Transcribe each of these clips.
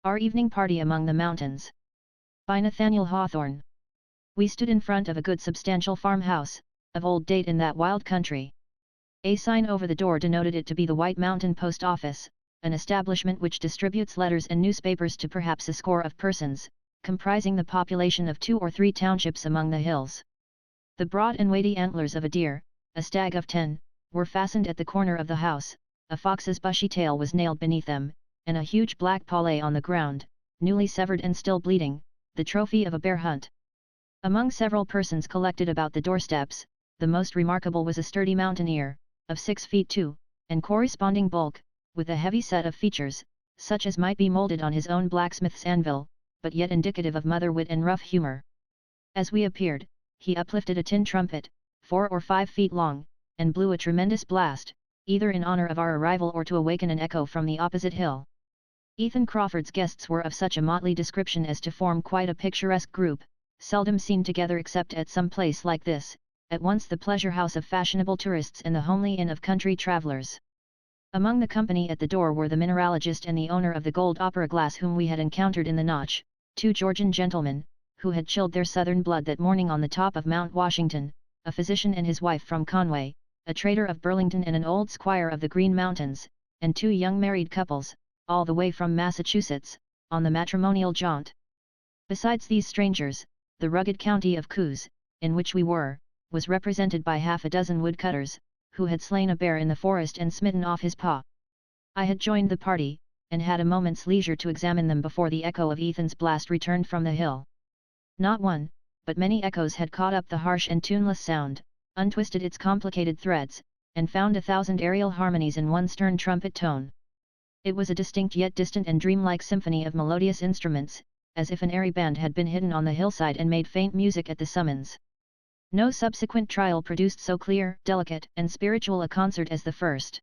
Our Evening Party Among the Mountains. By Nathaniel Hawthorne. We stood in front of a good substantial farmhouse, of old date in that wild country. A sign over the door denoted it to be the White Mountain Post Office, an establishment which distributes letters and newspapers to perhaps a score of persons, comprising the population of 2 or 3 townships among the hills. The broad and weighty antlers of a deer, a stag of 10, were fastened at the corner of the house, a fox's bushy tail was nailed beneath them, and a huge black paw lay on the ground, newly severed and still bleeding, the trophy of a bear hunt. Among several persons collected about the doorsteps, the most remarkable was a sturdy mountaineer, of 6 feet 2, and corresponding bulk, with a heavy set of features, such as might be moulded on his own blacksmith's anvil, but yet indicative of mother wit and rough humor. As we appeared, he uplifted a tin trumpet, 4 or 5 feet long, and blew a tremendous blast, either in honor of our arrival or to awaken an echo from the opposite hill. Ethan Crawford's guests were of such a motley description as to form quite a picturesque group, seldom seen together except at some place like this, at once the pleasure house of fashionable tourists and the homely inn of country travellers. Among the company at the door were the mineralogist and the owner of the gold opera glass whom we had encountered in the Notch, 2 Georgian gentlemen, who had chilled their southern blood that morning on the top of Mount Washington, a physician and his wife from Conway, a trader of Burlington and an old squire of the Green Mountains, and 2 young married couples, all the way from Massachusetts, on the matrimonial jaunt. Besides these strangers, the rugged county of Coos, in which we were, was represented by half a dozen woodcutters, who had slain a bear in the forest and smitten off his paw. I had joined the party, and had a moment's leisure to examine them before the echo of Ethan's blast returned from the hill. Not one, but many echoes had caught up the harsh and tuneless sound, untwisted its complicated threads, and found 1,000 aerial harmonies in one stern trumpet tone. It was a distinct yet distant and dreamlike symphony of melodious instruments, as if an airy band had been hidden on the hillside and made faint music at the summons. No subsequent trial produced so clear, delicate, and spiritual a concert as the first.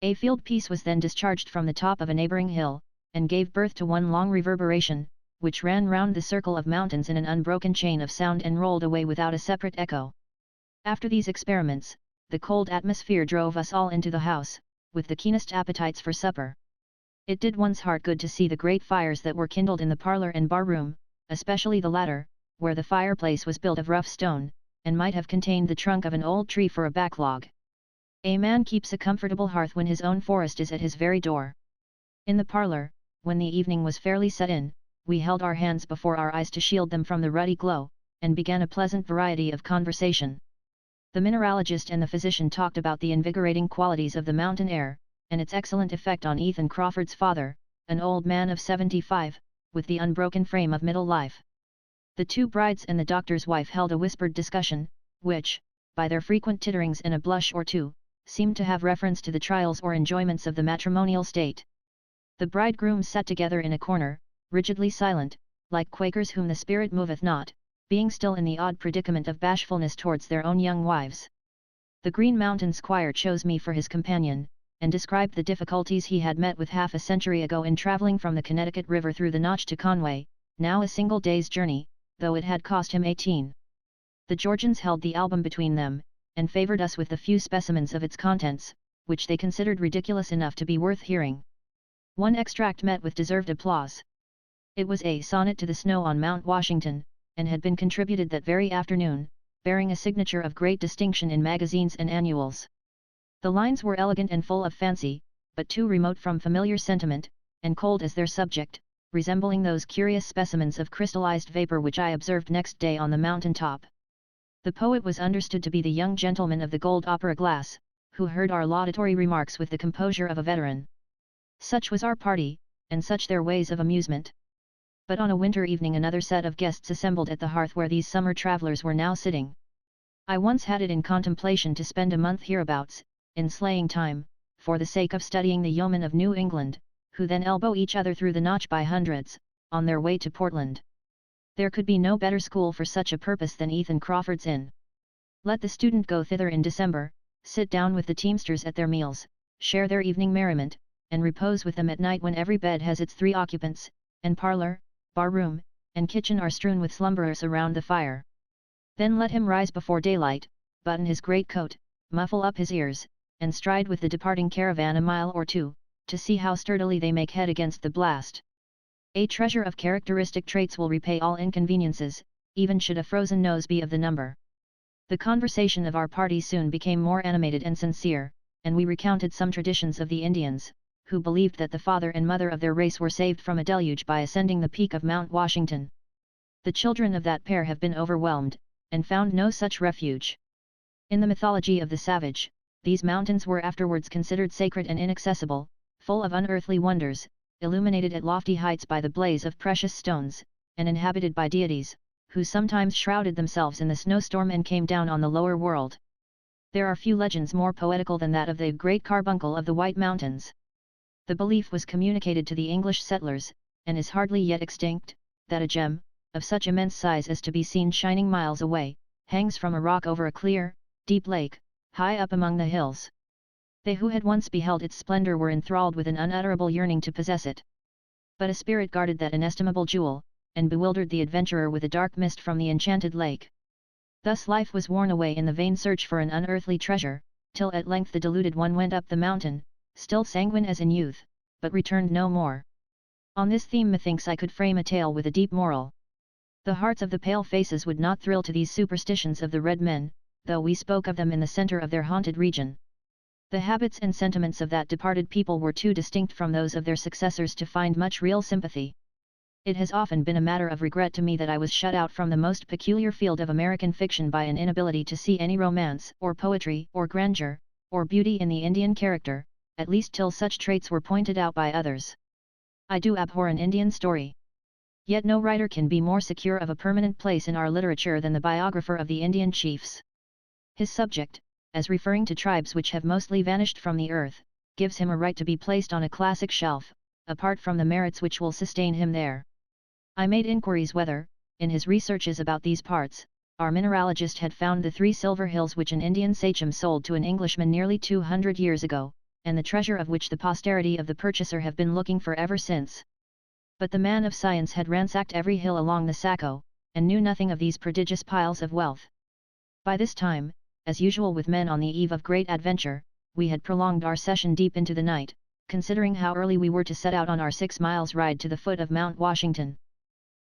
A field piece was then discharged from the top of a neighbouring hill, and gave birth to one long reverberation, which ran round the circle of mountains in an unbroken chain of sound and rolled away without a separate echo. After these experiments, the cold atmosphere drove us all into the house, with the keenest appetites for supper. It did one's heart good to see the great fires that were kindled in the parlour and bar-room, especially the latter, where the fireplace was built of rough stone, and might have contained the trunk of an old tree for a backlog. A man keeps a comfortable hearth when his own forest is at his very door. In the parlour, when the evening was fairly set in, we held our hands before our eyes to shield them from the ruddy glow, and began a pleasant variety of conversation. The mineralogist and the physician talked about the invigorating qualities of the mountain air, and its excellent effect on Ethan Crawford's father, an old man of 75, with the unbroken frame of middle life. The 2 brides and the doctor's wife held a whispered discussion, which, by their frequent titterings and a blush or 2, seemed to have reference to the trials or enjoyments of the matrimonial state. The bridegrooms sat together in a corner, rigidly silent, like Quakers whom the spirit moveth not, being still in the odd predicament of bashfulness towards their own young wives. The Green Mountain squire chose me for his companion, and described the difficulties he had met with half a century ago in travelling from the Connecticut River through the Notch to Conway, now a single day's journey, though it had cost him 18. The Georgians held the album between them, and favoured us with the few specimens of its contents, which they considered ridiculous enough to be worth hearing. One extract met with deserved applause. It was a sonnet to the snow on Mount Washington, and had been contributed that very afternoon, bearing a signature of great distinction in magazines and annuals. The lines were elegant and full of fancy, but too remote from familiar sentiment, and cold as their subject, resembling those curious specimens of crystallized vapour which I observed next day on the mountain top. The poet was understood to be the young gentleman of the gold opera glass, who heard our laudatory remarks with the composure of a veteran. Such was our party, and such their ways of amusement. But on a winter evening another set of guests assembled at the hearth where these summer travellers were now sitting. I once had it in contemplation to spend a month hereabouts, in slaying time, for the sake of studying the yeomen of New England, who then elbow each other through the Notch by hundreds, on their way to Portland. There could be no better school for such a purpose than Ethan Crawford's Inn. Let the student go thither in December, sit down with the teamsters at their meals, share their evening merriment, and repose with them at night when every bed has its 3 occupants, and parlour, bar-room, and kitchen are strewn with slumberers around the fire. Then let him rise before daylight, button his great coat, muffle up his ears, and stride with the departing caravan a mile or 2, to see how sturdily they make head against the blast. A treasure of characteristic traits will repay all inconveniences, even should a frozen nose be of the number. The conversation of our party soon became more animated and sincere, and we recounted some traditions of the Indians, who believed that the father and mother of their race were saved from a deluge by ascending the peak of Mount Washington. The children of that pair have been overwhelmed, and found no such refuge. In the mythology of the savage, these mountains were afterwards considered sacred and inaccessible, full of unearthly wonders, illuminated at lofty heights by the blaze of precious stones, and inhabited by deities, who sometimes shrouded themselves in the snowstorm and came down on the lower world. There are few legends more poetical than that of the Great Carbuncle of the White Mountains. The belief was communicated to the English settlers, and is hardly yet extinct, that a gem, of such immense size as to be seen shining miles away, hangs from a rock over a clear, deep lake, high up among the hills. They who had once beheld its splendor were enthralled with an unutterable yearning to possess it. But a spirit guarded that inestimable jewel, and bewildered the adventurer with a dark mist from the enchanted lake. Thus life was worn away in the vain search for an unearthly treasure, till at length the deluded one went up the mountain, still sanguine as in youth, but returned no more. On this theme methinks I could frame a tale with a deep moral. The hearts of the pale faces would not thrill to these superstitions of the red men, though we spoke of them in the center of their haunted region. The habits and sentiments of that departed people were too distinct from those of their successors to find much real sympathy. It has often been a matter of regret to me that I was shut out from the most peculiar field of American fiction by an inability to see any romance, or poetry, or grandeur, or beauty in the Indian character, at least till such traits were pointed out by others. I do abhor an Indian story. Yet no writer can be more secure of a permanent place in our literature than the biographer of the Indian chiefs. His subject, as referring to tribes which have mostly vanished from the earth, gives him a right to be placed on a classic shelf, apart from the merits which will sustain him there. I made inquiries whether, in his researches about these parts, our mineralogist had found the 3 silver hills which an Indian sachem sold to an Englishman nearly 200 years ago, and the treasure of which the posterity of the purchaser have been looking for ever since. But the man of science had ransacked every hill along the Saco, and knew nothing of these prodigious piles of wealth. By this time, as usual with men on the eve of great adventure, we had prolonged our session deep into the night, considering how early we were to set out on our 6 miles ride to the foot of Mount Washington.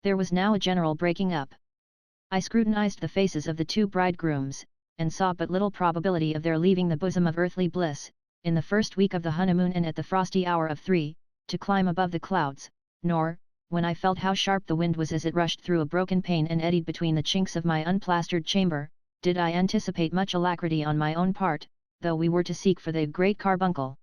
There was now a general breaking up. I scrutinized the faces of the 2 bridegrooms, and saw but little probability of their leaving the bosom of earthly bliss, in the first week of the honeymoon and at the frosty hour of 3, to climb above the clouds, nor, when I felt how sharp the wind was as it rushed through a broken pane and eddied between the chinks of my unplastered chamber, did I anticipate much alacrity on my own part, though we were to seek for the Great Carbuncle.